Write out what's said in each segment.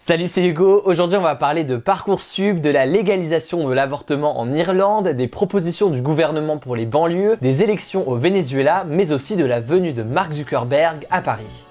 Salut, c'est Hugo. Aujourd'hui, on va parler de Parcoursup, de la légalisation de l'avortement en Irlande, des propositions du gouvernement pour les banlieues, des élections au Venezuela, mais aussi de la venue de Mark Zuckerberg à Paris.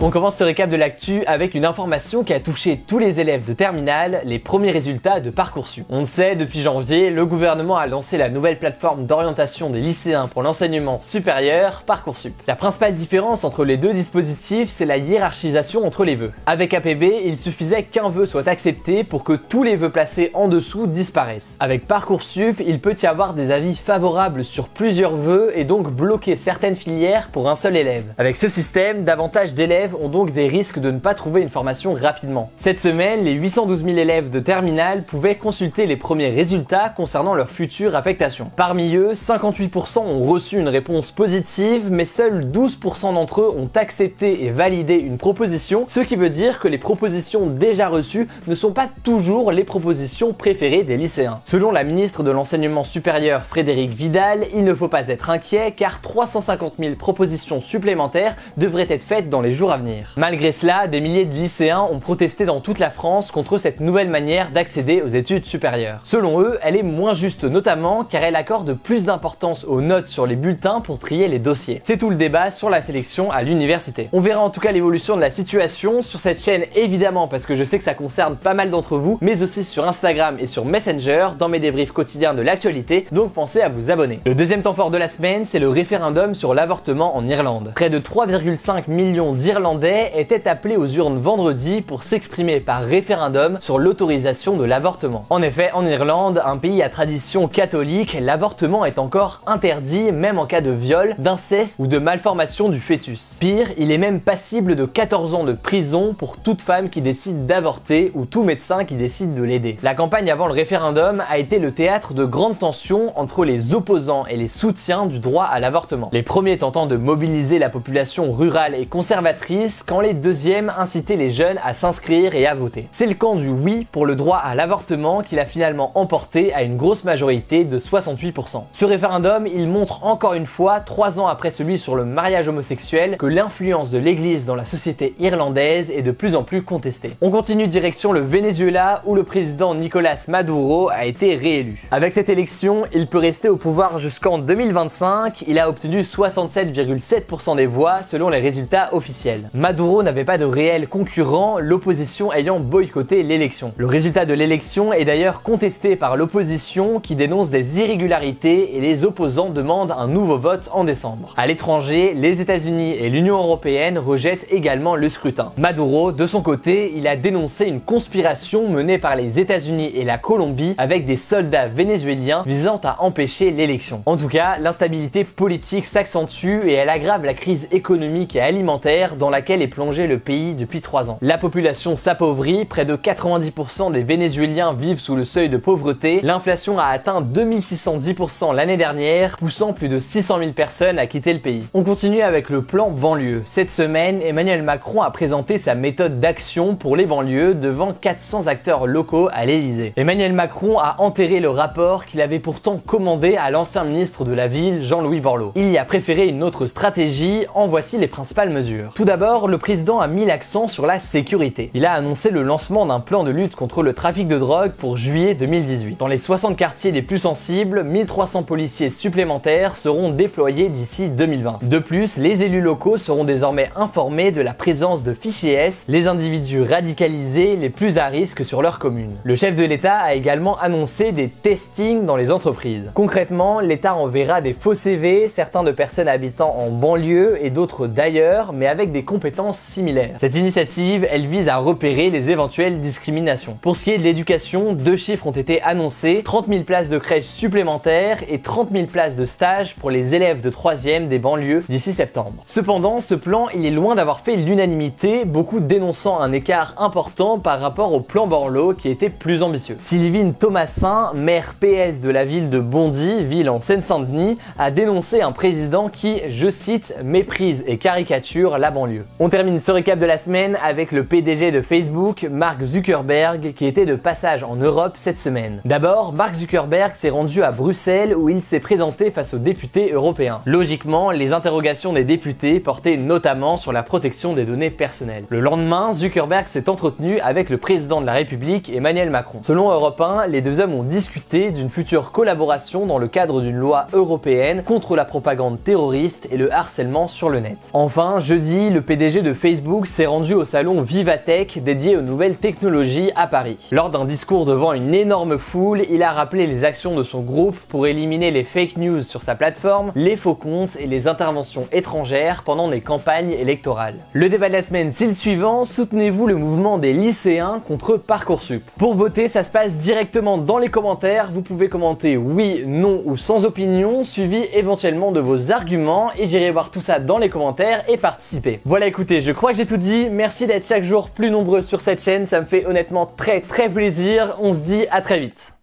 On commence ce récap de l'actu avec une information qui a touché tous les élèves de terminale, les premiers résultats de Parcoursup. On le sait, depuis janvier, le gouvernement a lancé la nouvelle plateforme d'orientation des lycéens pour l'enseignement supérieur, Parcoursup. La principale différence entre les deux dispositifs, c'est la hiérarchisation entre les vœux. Avec APB, il suffisait qu'un vœu soit accepté pour que tous les vœux placés en dessous disparaissent. Avec Parcoursup, il peut y avoir des avis favorables sur plusieurs vœux et donc bloquer certaines filières pour un seul élève. Avec ce système, davantage d'élèves ont donc des risques de ne pas trouver une formation rapidement. Cette semaine, les 812 000 élèves de terminale pouvaient consulter les premiers résultats concernant leur future affectation. Parmi eux, 58% ont reçu une réponse positive, mais seuls 12% d'entre eux ont accepté et validé une proposition, ce qui veut dire que les propositions déjà reçues ne sont pas toujours les propositions préférées des lycéens. Selon la ministre de l'Enseignement supérieur Frédérique Vidal, il ne faut pas être inquiet car 350 000 propositions supplémentaires devraient être faites dans les jours à venir. Malgré cela, des milliers de lycéens ont protesté dans toute la France contre cette nouvelle manière d'accéder aux études supérieures. Selon eux, elle est moins juste notamment car elle accorde plus d'importance aux notes sur les bulletins pour trier les dossiers. C'est tout le débat sur la sélection à l'université. On verra en tout cas l'évolution de la situation sur cette chaîne évidemment parce que je sais que ça concerne pas mal d'entre vous, mais aussi sur Instagram et sur Messenger dans mes débriefs quotidiens de l'actualité, donc pensez à vous abonner. Le deuxième temps fort de la semaine, c'est le référendum sur l'avortement en Irlande. Près de 3,5 millions d'Irlandais étaient appelés aux urnes vendredi pour s'exprimer par référendum sur l'autorisation de l'avortement. En effet, en Irlande, un pays à tradition catholique, l'avortement est encore interdit même en cas de viol, d'inceste ou de malformation du fœtus. Pire, il est même passible de 14 ans de prison pour toute femme qui décide d'avorter ou tout médecin qui décide de l'aider. La campagne avant le référendum a été le théâtre de grandes tensions entre les opposants et les soutiens du droit à l'avortement. Les premiers tentant de mobiliser la population rurale et conservatrice, quand les deuxièmes incitaient les jeunes à s'inscrire et à voter. C'est le camp du oui pour le droit à l'avortement qui l'a finalement emporté à une grosse majorité de 68%. Ce référendum, il montre encore une fois, 3 ans après celui sur le mariage homosexuel, que l'influence de l'église dans la société irlandaise est de plus en plus contestée. On continue direction le Venezuela où le président Nicolás Maduro a été réélu. Avec cette élection, il peut rester au pouvoir jusqu'en 2025, il a obtenu 67,7% des voix selon les résultats officiels. Maduro n'avait pas de réel concurrent, l'opposition ayant boycotté l'élection. Le résultat de l'élection est d'ailleurs contesté par l'opposition qui dénonce des irrégularités et les opposants demandent un nouveau vote en décembre. À l'étranger, les États-Unis et l'Union européenne rejettent également le scrutin. Maduro, de son côté, il a dénoncé une conspiration menée par les États-Unis et la Colombie avec des soldats vénézuéliens visant à empêcher l'élection. En tout cas, l'instabilité politique s'accentue et elle aggrave la crise économique et alimentaire dans laquelle est plongé le pays depuis 3 ans. La population s'appauvrit, près de 90% des Vénézuéliens vivent sous le seuil de pauvreté, l'inflation a atteint 2610% l'année dernière, poussant plus de 600 000 personnes à quitter le pays. On continue avec le plan banlieue. Cette semaine, Emmanuel Macron a présenté sa méthode d'action pour les banlieues devant 400 acteurs locaux à l'Elysée. Emmanuel Macron a enterré le rapport qu'il avait pourtant commandé à l'ancien ministre de la Ville, Jean-Louis Borloo. Il y a préféré une autre stratégie, en voici les principales mesures. Tout d'abord, le président a mis l'accent sur la sécurité. Il a annoncé le lancement d'un plan de lutte contre le trafic de drogue pour juillet 2018. Dans les 60 quartiers les plus sensibles, 1300 policiers supplémentaires seront déployés d'ici 2020. De plus, les élus locaux seront désormais informés de la présence de fichiers S, les individus radicalisés les plus à risque sur leur commune. Le chef de l'État a également annoncé des testings dans les entreprises. Concrètement, l'État enverra des faux CV, certains de personnes habitant en banlieue et d'autres d'ailleurs, mais avec des compétences similaires. Cette initiative, elle vise à repérer les éventuelles discriminations. Pour ce qui est de l'éducation, 2 chiffres ont été annoncés, 30 000 places de crèche supplémentaires et 30 000 places de stage pour les élèves de 3e des banlieues d'ici septembre. Cependant, ce plan, il est loin d'avoir fait l'unanimité, beaucoup dénonçant un écart important par rapport au plan Borloo qui était plus ambitieux. Sylvine Thomasin, maire PS de la ville de Bondy, ville en Seine-Saint-Denis, a dénoncé un président qui, je cite, méprise et caricature la banlieue. mieux. On termine ce récap de la semaine avec le PDG de Facebook, Mark Zuckerberg, qui était de passage en Europe cette semaine. D'abord, Mark Zuckerberg s'est rendu à Bruxelles où il s'est présenté face aux députés européens. Logiquement, les interrogations des députés portaient notamment sur la protection des données personnelles. Le lendemain, Zuckerberg s'est entretenu avec le président de la République, Emmanuel Macron. Selon Europe 1, les deux hommes ont discuté d'une future collaboration dans le cadre d'une loi européenne contre la propagande terroriste et le harcèlement sur le net. Enfin, jeudi, le PDG de Facebook s'est rendu au salon Vivatech dédié aux nouvelles technologies à Paris. Lors d'un discours devant une énorme foule, il a rappelé les actions de son groupe pour éliminer les fake news sur sa plateforme, les faux comptes et les interventions étrangères pendant des campagnes électorales. Le débat de la semaine, c'est le suivant: soutenez-vous le mouvement des lycéens contre Parcoursup? Pour voter, ça se passe directement dans les commentaires. Vous pouvez commenter oui, non ou sans opinion, suivi éventuellement de vos arguments, et j'irai voir tout ça dans les commentaires et participer. Voilà, écoutez, je crois que j'ai tout dit. Merci d'être chaque jour plus nombreux sur cette chaîne, ça me fait honnêtement très plaisir. On se dit à très vite.